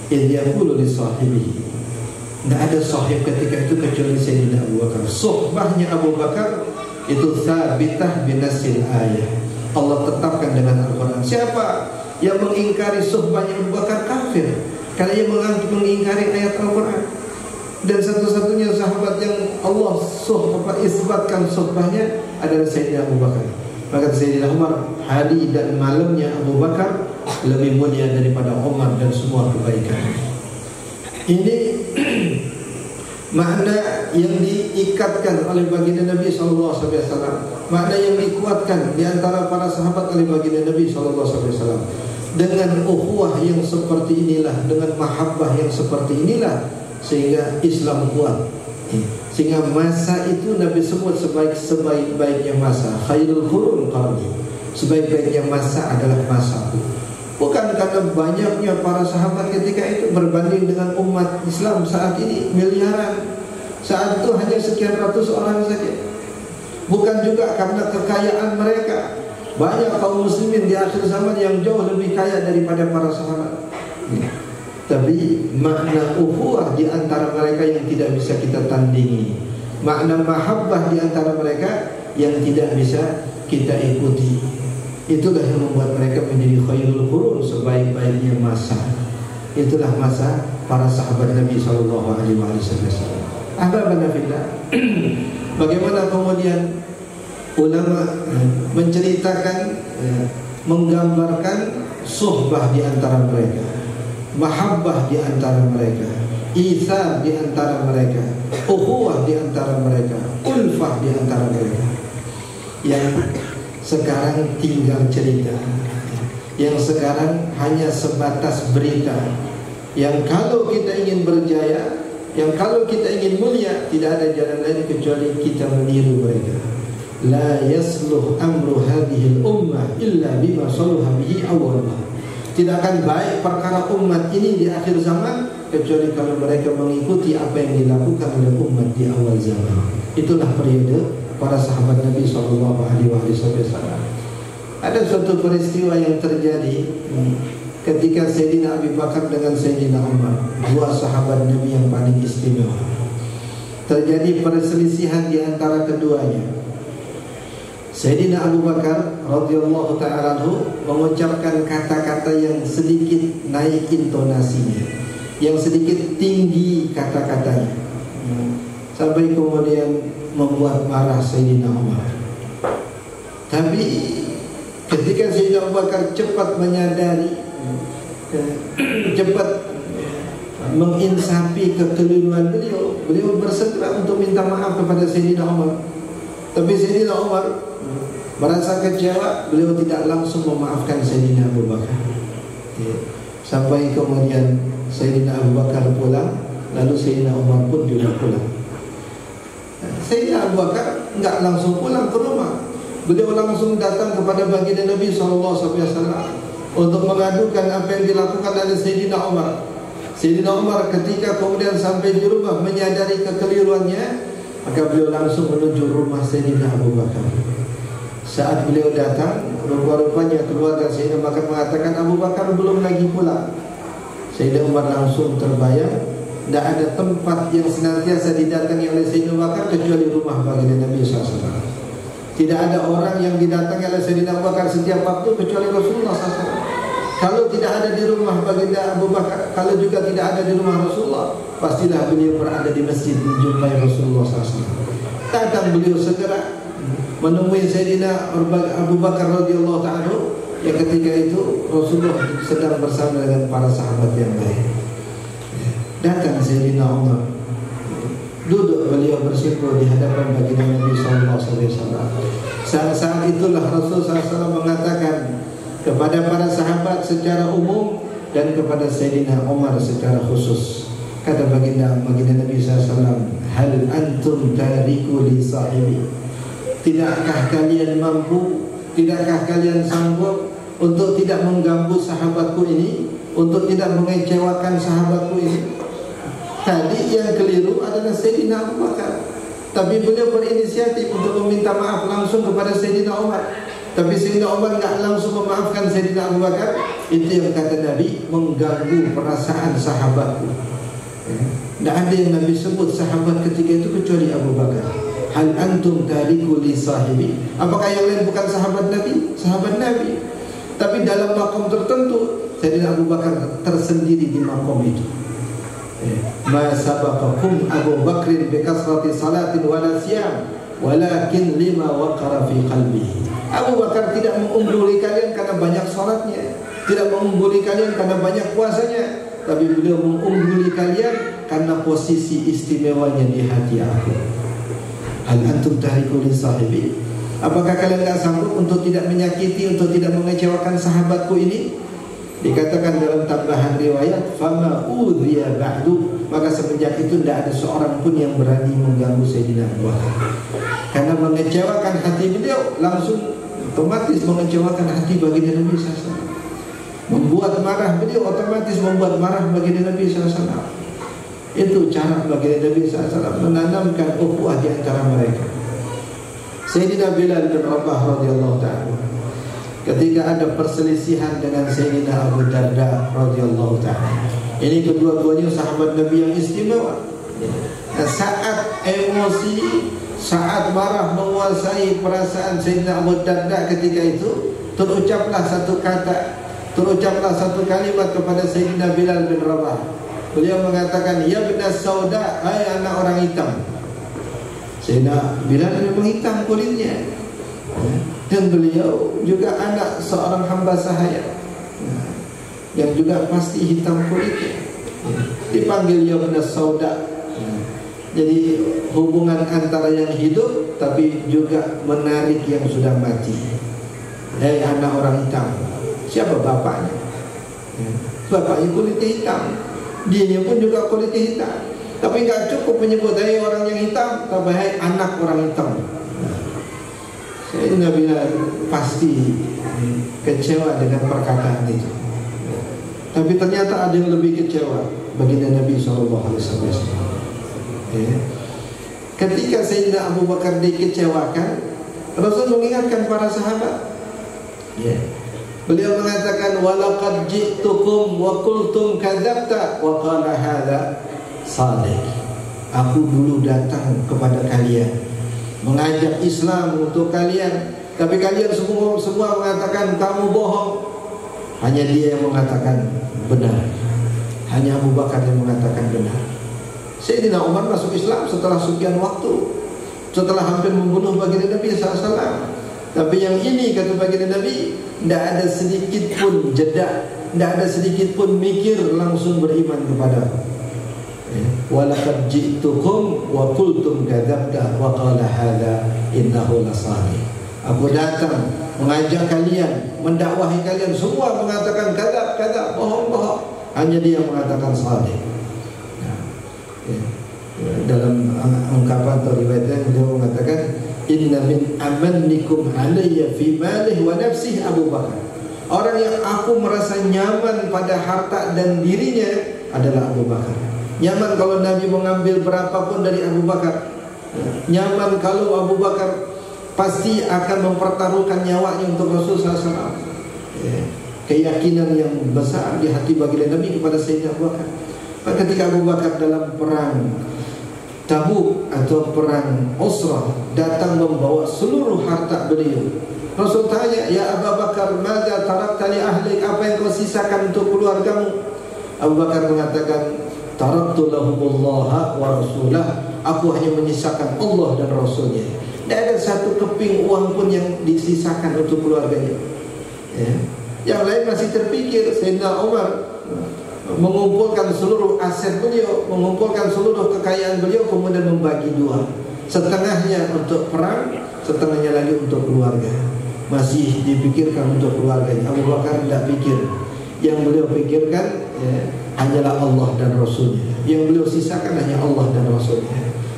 Speaker 3: Idh yaqulu li sahibihi. Tidak ada sahib ketika itu kecuali Sayyidina Abu Bakar. Suhbahnya Abu Bakar itu thabitah binasil ayah. Allah tetapkan dengan Al-Quran. Siapa yang mengingkari suhbahnya Abu Bakar kafir, karena ia mengingkari ayat Al-Quran. Dan satu-satunya sahabat yang Allah isbatkan suhbahnya adalah Sayyidina Abu Bakar. Maka Sayyidina Umar, hari dan malamnya Abu Bakar lebih mulia daripada Umar dan semua kebaikan. Ini makna yang diikatkan oleh baginda Nabi SAW, makna yang dikuatkan di antara para sahabat oleh baginda Nabi SAW. Dengan ukhuwah yang seperti inilah, dengan mahabbah yang seperti inilah, sehingga Islam kuat. Sehingga masa itu Nabi sebut sebaik-baiknya masa, khairul qurun qarni. Sebaik-baiknya masa adalah masaku. Bukan karena banyaknya para sahabat ketika itu berbanding dengan umat Islam saat ini miliaran. Saat itu hanya sekian ratus orang saja. Bukan juga karena kekayaan mereka. Banyak kaum muslimin di akhir zaman yang jauh lebih kaya daripada para sahabat. Tapi makna ukhuwah di antara mereka yang tidak bisa kita tandingi, makna mahabbah di antara mereka yang tidak bisa kita ikuti. Itulah yang membuat mereka menjadi khairul qurun, sebaik-baiknya masa. Itulah masa para sahabat Nabi SAW. Ahbabana fillah. Bagaimana kemudian ulama menceritakan, menggambarkan suhbah di antara mereka, mahabbah di antara mereka, itsar di antara mereka, ukhuwah di antara mereka, ulfah di antara mereka. Yang sekarang tinggal cerita, yang sekarang hanya sebatas berita, yang kalau kita ingin berjaya, yang kalau kita ingin mulia, tidak ada jalan lain kecuali kita meniru mereka. La yasluh amru hadhil ummah illa bima saluha bihi awwalha. Tidak akan baik perkara umat ini di akhir zaman kecuali kalau mereka mengikuti apa yang dilakukan oleh umat di awal zaman. Itulah periode para sahabat Nabi SAW. Ada suatu peristiwa yang terjadi ketika Sayyidina Abu Bakar dengan Sayyidina Umar, dua sahabat Nabi yang paling istimewa. Terjadi perselisihan di antara keduanya. Sayyidina Abu Bakar radhiyallahu ta'ala anhu mengucapkan kata-kata yang sedikit naik intonasinya, yang sedikit tinggi kata-katanya, sampai kemudian membuat marah Sayyidina Umar. Tapi ketika Sayyidina Abu Bakar cepat menyadari, cepat menginsafi kekeliruan beliau bersegera untuk minta maaf kepada Sayyidina Umar. Tapi Sayyidina Umar merasa kecewa, beliau tidak langsung memaafkan Sayyidina Abu Bakar. Sampai kemudian Sayyidina Abu Bakar pulang, lalu Sayyidina Umar pun juga pulang. Sayyidina Abu Bakar enggak langsung pulang ke rumah. Beliau langsung datang kepada baginda Nabi SAW untuk mengadukan apa yang dilakukan oleh Sayyidina Umar. Sayyidina Umar ketika kemudian sampai di rumah menyadari kekeliruannya, maka beliau langsung menuju rumah Sayyidina Abu Bakar. Saat beliau datang, rupa-rupanya keluarga Sayyidina Abu Bakar mengatakan Abu Bakar belum lagi pulang. Sayyidina Umar langsung terbayang, tidak ada tempat yang senantiasa didatangi oleh Sayyidina Abu Bakar kecuali rumah baginda Nabi SAW. Tidak ada orang yang didatangi oleh Sayyidina Abu Bakar setiap waktu kecuali Rasulullah SAW. Kalau tidak ada di rumah baginda Abu Bakar, kalau juga tidak ada di rumah Rasulullah, pastilah beliau berada di masjid menjumpai Rasulullah SAW. Datang beliau segera menemui Sayyidina Abu Bakar radhiyallahu ta'ala, yang ketika itu Rasulullah sedang bersama dengan para sahabat yang lain. Datang Sayyidina Umar, duduk beliau bersimpuh di hadapan baginda Nabi SAW. Saat itulah Rasulullah SAW mengatakan kepada para sahabat secara umum dan kepada Sayyidina Umar secara khusus. Kata baginda Nabi SAW, hal antum tariku li sahibi. Tidakkah kalian mampu, tidakkah kalian sanggup untuk tidak mengganggu sahabatku ini, untuk tidak mengecewakan sahabatku ini? Tadi yang keliru adalah Sayyidina Abu Bakar, tapi beliau berinisiatif untuk meminta maaf langsung kepada Sayyidina Umar. Tapi Sayyidina Umar tidak langsung memaafkan Sayyidina Abu Bakar. Itu yang kata Nabi, mengganggu perasaan sahabatku. Tidak ada yang Nabi sebut sahabat ketika itu kecuali Abu Bakar. Hal antum tariku li sahibi. Apakah yang lain bukan sahabat Nabi? Sahabat Nabi. Tapi dalam makom tertentu Sayyidina Abu Bakar tersendiri di makom itu. Ma sabaqakum Abu Bakrin bi kasrati salatin wala siyam, walakin lima waqara fi qalbihi. Abu Bakar tidak mengungguli kalian karena banyak salatnya, tidak mengungguli kalian karena banyak puasanya, tapi beliau mengungguli kalian karena posisi istimewanya di hati aku. Hal antum tariku li sahibi. Apakah kalian tidak sanggup untuk tidak menyakiti, untuk tidak mengecewakan sahabatku ini? Dikatakan dalam tambahan riwayat, fama udhiya ba'du. Maka semenjak itu tidak ada seorang pun yang berani mengganggu Sayyidina Abu Bakar, karena mengecewakan hati beliau langsung otomatis mengecewakan hati baginda Nabi SAW. Membuat marah beliau otomatis membuat marah baginda Nabi SAW. Itu cara baginda Nabi SAW menanamkan ukhuwah di antara mereka. Sayyidina Bilal bin Rabah radhiyallahu ta'ala, ketika ada perselisihan dengan Sayyidina Abu Darda radhiyallahu ta'ala, ini kedua-duanya sahabat Nabi yang istimewa. Saat emosi, saat marah menguasai perasaan Sayyidina Abu Darda ketika itu, terucaplah satu kalimat kepada Sayyidina Bilal bin Rabah. Beliau mengatakan, ya binas sauda, hai anak orang hitam. Sayyidina Bilal memang hitam kulitnya, Dan beliau juga anak seorang hamba sahaya yang juga pasti hitam kulitnya. Dipanggil Yabna Sauda. Jadi hubungan antara yang hidup tapi juga menarik yang sudah mati. Anak orang hitam. Siapa bapaknya? Bapaknya kulitnya hitam, dia pun juga kulitnya hitam. Tapi nggak cukup menyebut orang yang hitam, tapi anak orang hitam. Sayyidina Bilal pasti kecewa dengan perkataan itu. Tapi ternyata ada yang lebih kecewa, baginda Nabi SAW. Ketika Sayyidina Abu Bakar dikecewakan, Rasul mengingatkan para sahabat. Beliau mengatakan, walaqad ji'tukum wa qultum kadzabta wa qala hadza shadiq. Aku dulu datang kepada kalian, mengajak Islam untuk kalian, tapi kalian semua mengatakan kamu bohong. Hanya dia yang mengatakan benar. Hanya Abu Bakar yang mengatakan benar. Sayyidina Umar masuk Islam setelah sekian waktu, setelah hampir membunuh baginda Nabi SAW. Tapi yang ini kata baginda Nabi, tidak ada sedikit pun jeda, tidak ada sedikit pun mikir, langsung beriman kepada aku. Walaqad ji'tukum wa qultum kadzabta wa qala hadza innahu lasadiq. Aku datang mengajak kalian, mendakwahi kalian, semua mengatakan kadzab, bohong. Hanya dia mengatakan shadiq. Dalam ungkapan atau riwayatnya beliau mengatakan, inna min amannikum alayya fi malih wa nafsih Abu Bakar. Orang yang aku merasa nyaman pada harta dan dirinya adalah Abu Bakar. Nyaman kalau Nabi mengambil berapapun dari Abu Bakar. Nyaman kalau Abu Bakar pasti akan mempertaruhkan nyawanya untuk Rasulullah SAW. Keyakinan yang besar di hati baginda Nabi kepada Sayyidina Abu Bakar. Ketika Abu Bakar dalam perang Tabuk atau perang Usrah datang membawa seluruh harta beliau, Rasul tanya, ya Abu Bakar, madza tarakta li ahlik, apa yang kau sisakan untuk keluargamu? Abu Bakar mengatakan, taraktu lahumullaha wa rasulah, aku hanya menyisakan Allah dan Rasulnya. Tidak ada satu keping uang pun yang disisakan untuk keluarganya. Yang lain masih terpikir. Sayyidina Umar mengumpulkan seluruh aset beliau, mengumpulkan seluruh kekayaan beliau, kemudian membagi dua. Setengahnya untuk perang, setengahnya lagi untuk keluarga. Masih dipikirkan untuk keluarganya. Abu Bakar tidak pikir. Yang beliau pikirkan hanyalah Allah dan Rasulnya. Yang beliau sisakan hanya Allah dan Rasulnya.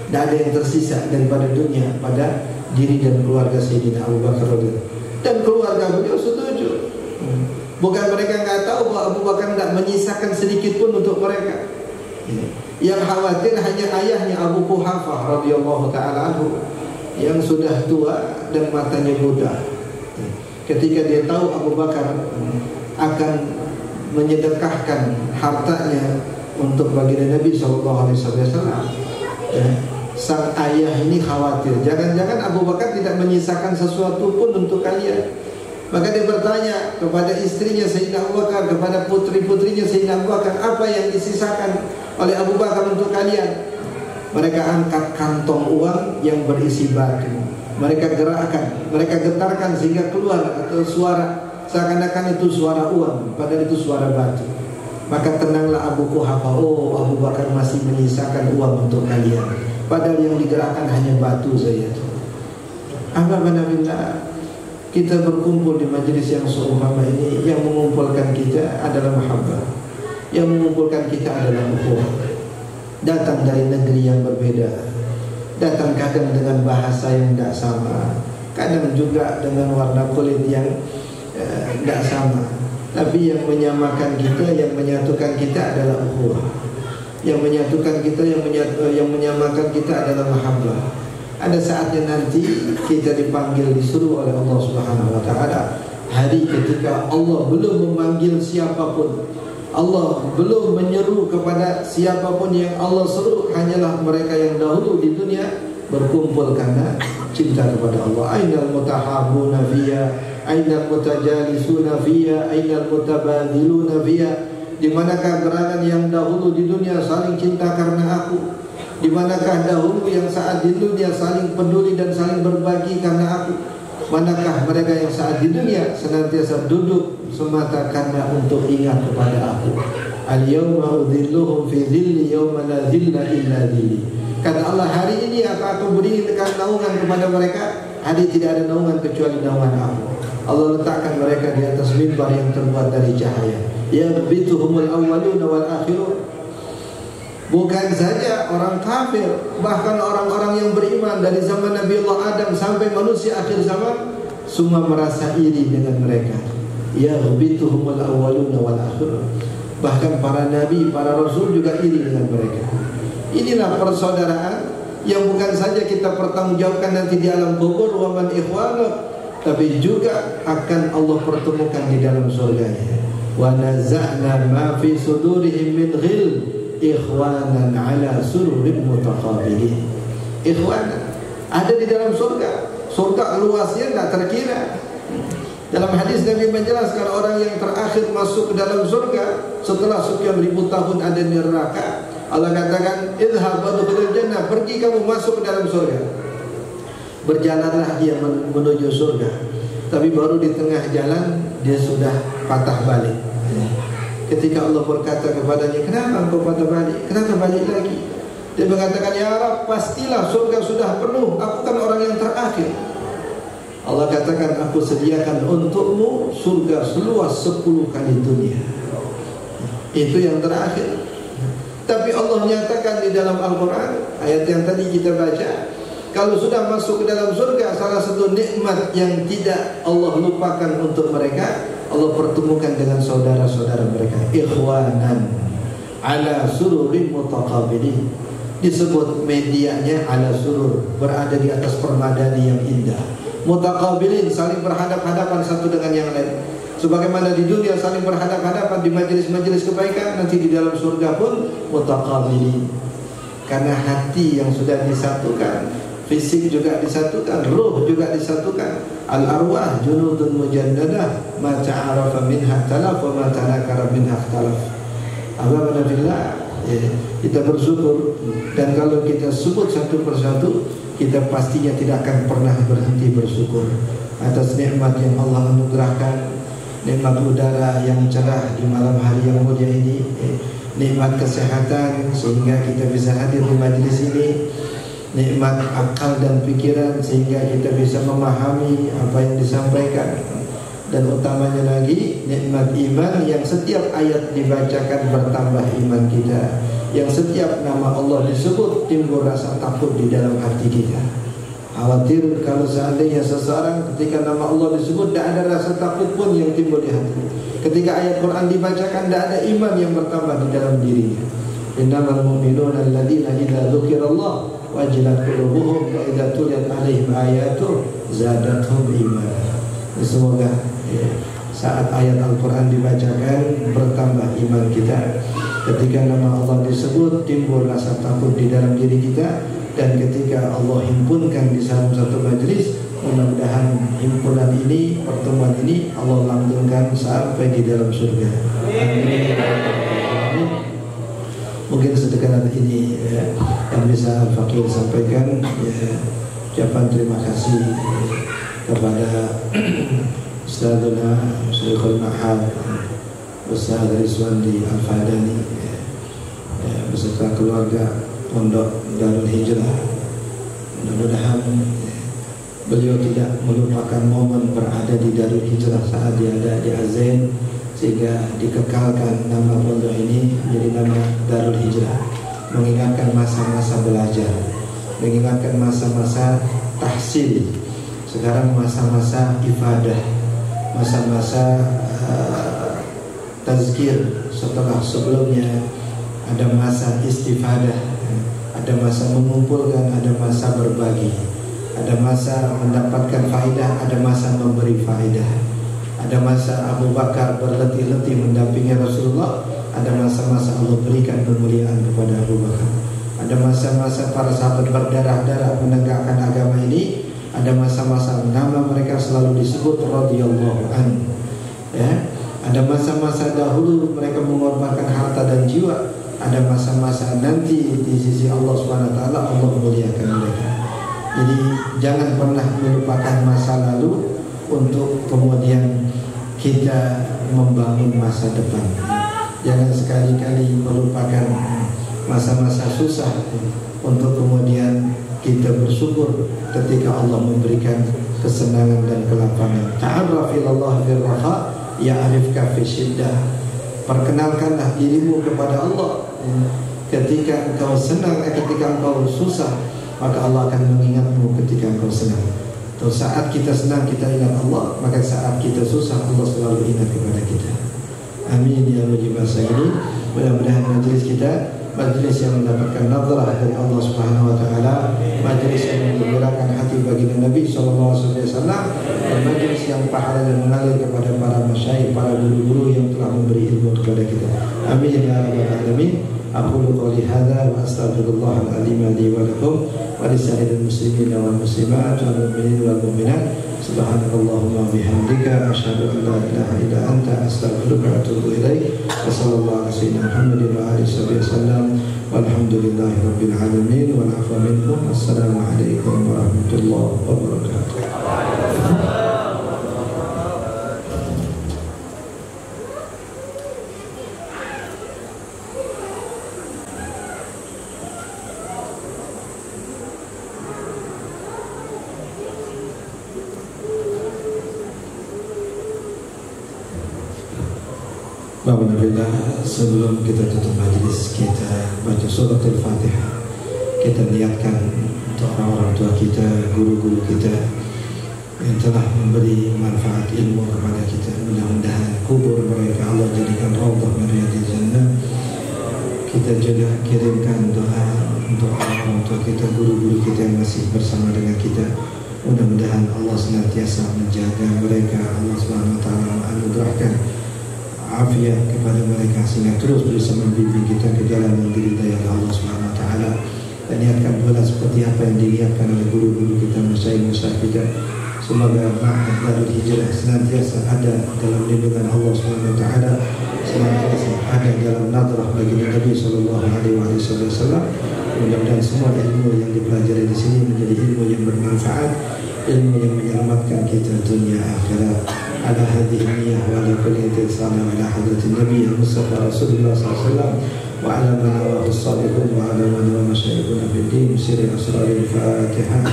Speaker 3: Tidak ada yang tersisa daripada dunia pada diri dan keluarga Sayyidina Abu Bakar. Dan keluarga beliau setuju. Bukan mereka nggak tahu bahwa Abu Bakar tidak menyisakan sedikit pun untuk mereka. Yang khawatir hanya ayahnya Abu Quhafah radhiyallahu taala anhu yang sudah tua dan matanya buta. Ketika dia tahu Abu Bakar akan menyedekahkan hartanya untuk baginda Nabi SAW, sang ayah ini khawatir, jangan-jangan Abu Bakar tidak menyisakan sesuatu pun untuk kalian. Maka dia bertanya kepada istrinya Sayyidina Abu Bakar, kepada putri-putrinya Sayyidina Abu Bakar, apa yang disisakan oleh Abu Bakar untuk kalian? Mereka angkat kantong uang yang berisi batu. Mereka gerakkan, mereka getarkan sehingga keluar atau suara seakan-akan itu suara uang, padahal itu suara batu. Maka tenanglah Abu Quhafah, oh Abu Bakar masih menyisakan uang untuk kalian, padahal yang digerakkan hanya batu saja. Alhamdulillah, kita berkumpul di majelis yang seumpama ini. Yang mengumpulkan kita adalah mahabbah, yang mengumpulkan kita adalah ukhuwah. Datang dari negeri yang berbeda, datang kadang dengan bahasa yang tidak sama, kadang juga dengan warna kulit yang tidak sama. Tapi yang menyamakan kita, yang menyatukan kita adalah ukhuwah. Yang menyatukan kita, yang menyamakan kita adalah mahabbah. Ada saatnya nanti kita dipanggil, disuruh oleh Allah Subhanahu wa taala. Hari ketika Allah belum memanggil siapapun, Allah belum menyeru kepada siapapun, yang Allah seru hanyalah mereka yang dahulu di dunia berkumpul karena cinta kepada Allah. Ainal mutahabbuna fiyya, ainal mutajalisuna fiyya, ainal mutabadiluna fiyya. Di manakah gerangan yang dahulu di dunia saling cinta karena aku? Di manakah dahulu yang saat di dunia saling peduli dan saling berbagi karena aku? Manakah mereka yang saat di dunia senantiasa duduk semata karena untuk ingat kepada aku. Al-yawma udhilluhum fi dhilli yawma la dhilla illa dhilli. Kata Allah, hari ini aku berikan naungan kepada mereka. Hari tidak ada naungan kecuali naungan aku. Allah letakkan mereka di atas mimbar yang terbuat dari cahaya. Yabituhumul awwaluna wal akhirun. Bukan saja orang kafir, bahkan orang-orang yang beriman dari zaman Nabi Allah Adam sampai manusia akhir zaman, semua merasa iri dengan mereka. Yabituhumul awwaluna wal akhirun. Bahkan para nabi, para rasul juga iri dengan mereka. Inilah persaudaraan yang bukan saja kita pertanggungjawabkan nanti di alam kubur, wa man ikhwana, tapi juga akan Allah pertemukan di dalam surganya. Wa naza'na ma fi sudurihim min ghil ikhwanan ala sururin mutaqabilin. Ikhwanan ada di dalam surga. Surga luasnya tak terkira. Dalam hadis Nabi menjelaskan orang yang terakhir masuk ke dalam surga setelah sekian ribu tahun ada di neraka. Allah katakan, idhhab wadkhulil jannah, pergi kamu masuk ke dalam surga. Berjalanlah dia menuju surga. Tapi baru di tengah jalan dia sudah patah balik. Ketika Allah berkata kepadanya, kenapa engkau patah balik? Kenapa balik lagi? Dia mengatakan, ya Rabb, pastilah surga sudah penuh. Aku kan orang yang terakhir. Allah katakan, aku sediakan untukmu surga seluas 10 kali dunia. Itu yang terakhir. Tapi Allah menyatakan di dalam Al-Quran, ayat yang tadi kita baca, kalau sudah masuk ke dalam surga, salah satu nikmat yang tidak Allah lupakan untuk mereka, Allah pertemukan dengan saudara-saudara mereka. Ikhwanan ala sururin mutaqabilin. Disebut medianya ala surur, berada di atas permadani yang indah. Mutaqabilin, saling berhadap-hadapan satu dengan yang lain. Sebagaimana di dunia saling berhadap-hadapan di majelis-majelis kebaikan, nanti di dalam surga pun mutaqabilin. Karena hati yang sudah disatukan, fisik juga disatukan, ruh juga disatukan. Al-arwah junudun mujannadah, ma ta'arafa minha talaf wa ma tanakara minha talaf. Alhamdulillah, kita bersyukur. Dan kalau kita sebut satu persatu, kita pastinya tidak akan pernah berhenti bersyukur atas nikmat yang Allah anugerahkan. Nikmat udara yang cerah di malam hari yang mulia ini, nikmat kesehatan sehingga kita bisa hadir di majlis ini, nikmat akal dan pikiran sehingga kita bisa memahami apa yang disampaikan, dan utamanya lagi nikmat iman yang setiap ayat dibacakan bertambah iman kita, yang setiap nama Allah disebut timbul rasa takut di dalam hati kita. Khawatir kalau seandainya seseorang ketika nama Allah disebut tidak ada rasa takut pun yang timbul di hati. Ketika ayat Quran dibacakan tidak ada iman yang bertambah di dalam dirinya. Innamal mu'minuna alladzina idza dzukirallah wajilat qulubuhum wa idza tuliyat 'alaihim ayatuhu zadatuhum imana. Semoga saat ayat Al-Quran dibacakan bertambah iman kita. Ketika nama Allah disebut timbul rasa takut di dalam diri kita. Dan ketika Allah himpunkan di dalam satu majlis, mudah-mudahan himpunan ini, pertemuan ini Allah langgengkan sampai di dalam surga. Amin. Mungkin sedekat ini yang bisa Al-Fakir sampaikan, ucapan terima kasih kepada Ustadzuna Syekhul Mahad Ustadz Rizwandi Al-Fadani beserta keluarga Pondok Darul Hijrah. Mudah-mudahan beliau tidak melupakan momen berada di Darul Hijrah saat dia ada di Azen, sehingga dikekalkan nama pondok ini menjadi nama Darul Hijrah, mengingatkan masa-masa belajar, mengingatkan masa-masa tahsil, sekarang masa-masa ibadah, masa-masa tazkir, setelah sebelumnya ada masa istifadah, ada masa mengumpulkan, ada masa berbagi, ada masa mendapatkan faedah, ada masa memberi faedah, ada masa Abu Bakar berletih-letih mendampingi Rasulullah, ada masa-masa Allah berikan kemuliaan kepada Abu Bakar, ada masa-masa para sahabat berdarah-darah menegakkan agama ini, ada masa-masa nama mereka selalu disebut radhiyallahu anhu, ya. Ada masa-masa dahulu mereka mengorbankan harta dan jiwa. Ada masa-masa nanti di sisi Allah SWT Allah memuliakan mereka. Jadi jangan pernah melupakan masa lalu untuk kemudian kita membangun masa depan. Jangan sekali-kali melupakan masa-masa susah untuk kemudian kita bersyukur ketika Allah memberikan kesenangan dan kelapangan. Ta'arraf ilallah fil raha ya'rifka fi syiddah. Perkenalkanlah dirimu kepada Allah ketika engkau senang, ketika engkau susah, maka Allah akan mengingatmu ketika engkau senang. Atau saat kita senang kita ingat Allah, maka saat kita susah Allah selalu ingat kepada kita. Amin ya rabbal alamin. Mudah-mudahan majelis kita majelis yang mendapatkan nadrah dari Allah Subhanahu wa taala, majelis yang menggerakkan hati baginda Nabi sallallahu alaihi wasallam, dan majelis yang pahalanya mengalir kepada para masyayikh, para guru-guru yang telah memberi ilmu kepada kita. Amin ya rabbal alamin. Aqulu qouli hadza wa astaghfirullah al-azim li wa lakum wa lisa'iril muslimin wal muslimat wal mu'minin wal mu'minat. Subhanakallahumma bihamdika asyhadu an la ilaha illa anta astaghfiruka wa atubu ilaik. Wa sallallahu ala sayyidina Muhammadin wa alihi wasallam. Walhamdulillahi rabbil alamin wal afwa minkum. Assalamu alaikum warahmatullahi wabarakatuh. Alhamdulillah, sebelum kita tutup majlis, kita baca surat Al-Fatihah. Kita niatkan untuk orang-orang tua kita, guru-guru kita yang telah memberi manfaat ilmu kepada kita. Mudah-mudahan kubur mereka Allah jadikan raudhah min riyadil jannah. Kita juga kirimkan doa untuk orang-orang tua kita, guru-guru kita yang masih bersama dengan kita. Mudah-mudahan Allah senantiasa menjaga mereka. Allah Subhanahu wa taala menganugerahkan afiat kepada mereka sehingga terus bisa membimbing kita ke jalan yang diridai oleh Allah Subhanahu wa taala. Dan niatkan pula seperti apa yang dilihatkan oleh guru-guru kita, masyayikh kita. Semoga Ma'had Darul Hijrah senantiasa ada dalam lindungan Allah Subhanahu wa taala, senantiasa ada dalam nadrah bagi Nabi sallallahu alaihi wasallam. Mudah-mudahan semua ilmu yang dipelajari di sini menjadi ilmu yang bermanfaat, ilmu yang menyelamatkan kita dunia akhirat. Ala hadhihi niyyah wa ala kulli intisana wa ala hadratin Nabi Mustafa Rasulullah sallallahu alaihi wasallam wa ala man rawahu as-salihun wa ala man rawahu masyayikhuna fid din sirri asrar al-Fatihah.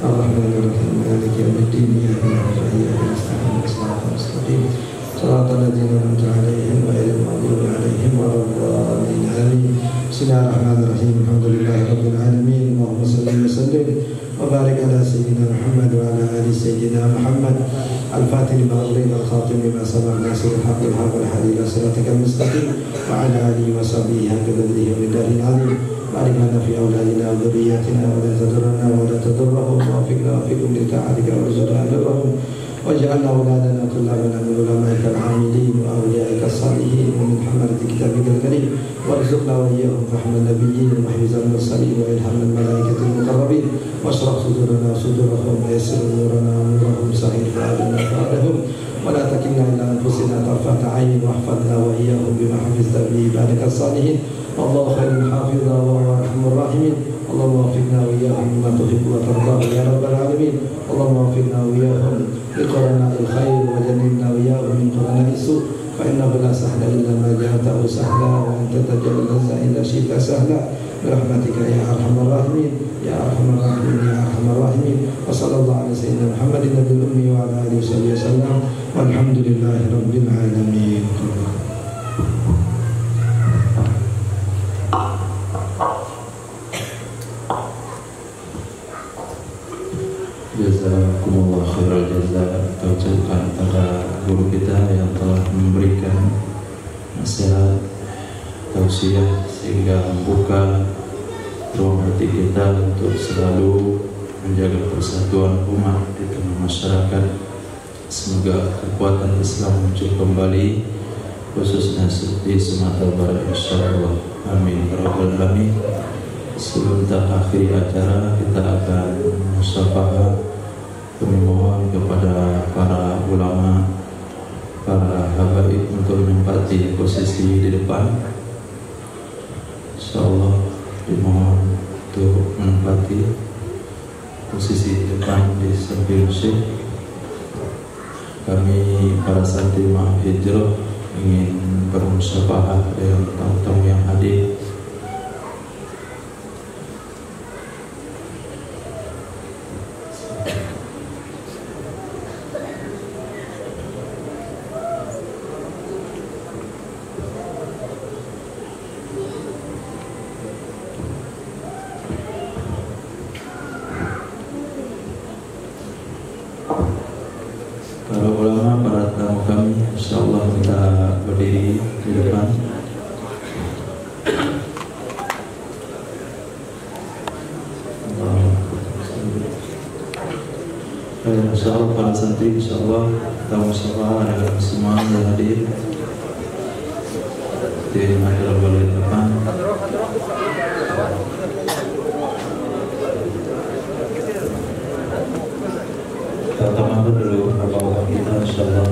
Speaker 3: Ar-Rahmanir-Rahim Maliki yaumiddin iyyaka na'budu wa iyyaka nasta'in ihdinas mustaqim shiratal ladzina an'amta 'alaihim ghairil maghdubi 'alaihim waladdallin. Amin. Bismillahirrahmanirrahim. Alhamdulillahirabbil alamin. Allahumma shalli wa sallim wa barik ala sayyidina Muhammad wa ala ali sayyidina Muhammad. Al-Fatih lima ughliqa al-khatim lima sabaqa nasirul haqqi wal haqq wal hadi ila siratikal mustaqim wa ala alihi wa sahbihi haqqihi wa miqdaril 'azim. Barik lana fi awladina wa dhurriyyatina wa la tadurrana wa la tadurrahum wa fiqna wa fiqhum li ta'atika wa rizqana birrahum waj'alna awladana kullana min ulama'ika al-'amilin wa awliya'ika as-salihin wa min hamalati kitabikal karim warzuqna wa iyyahum fahman nabiyyin wa hifzal mursalin wa ilhamal malaikatil muqarrabin washrah sudurana sudurahum wa yassir umurana umurahum sahih fa'adna fa'adahum wa la takilna ila anfusina tarfata 'ainin wahfadna wa iyyahum bima hafizta bi ibadika as-salihin. Allahu khairul hafidha wa huwa arhamur rahimin. Allahumma waffiqna wa iyyahum bima tuhibbu wa tarda ya rabbal alamin. Allahumma waffiqna wa iyyahum li qarana'il khair wa jannibna wa iyyahum min qarana'is su'. Fa innahu la sahla illa ma ja'altahu sahla wa anta taj'alul hazza illa syi'ta sahla. Birahmatika ya arhamar rahimin ya arhamar rahimin ya arhamar rahimin. Wa sallallahu ala sayyidina Muhammadin nabiyil ummi wa ala alihi wasallam. Walhamdulillahi rabbil alamin.
Speaker 1: Jazakumullah khairal jazaa. Kita ucapkan pada guru kita yang telah memberikan nasihat, tausiah sehingga membuka ruang hati kita untuk selalu menjaga persatuan umat di tengah masyarakat. Semoga kekuatan Islam muncul kembali, khususnya di Sumatera Barat insyaallah. Amin ya rabbal alamin. Sebelum kita akhiri acara, kita akan musyafahah. Kami mohon kepada para ulama, para habaib untuk menempati posisi di depan. insyaallah dimohon untuk menempati posisi depan di samping Syekh. Kami para santri Ma'had Hijrah ingin bermusyafahah dengan tamu-tamu yang hadir. Para ulama, para tamu kami, insyaallah kita berdiri di depan. Insyaallah para santri, insyaallah kita musyafahah dengan semua yang hadir di majelis balik depan. Pertama dulu apa kita insyaallah.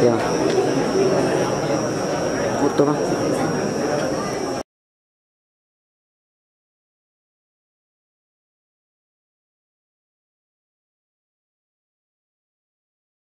Speaker 4: Ya. Foto, Bang.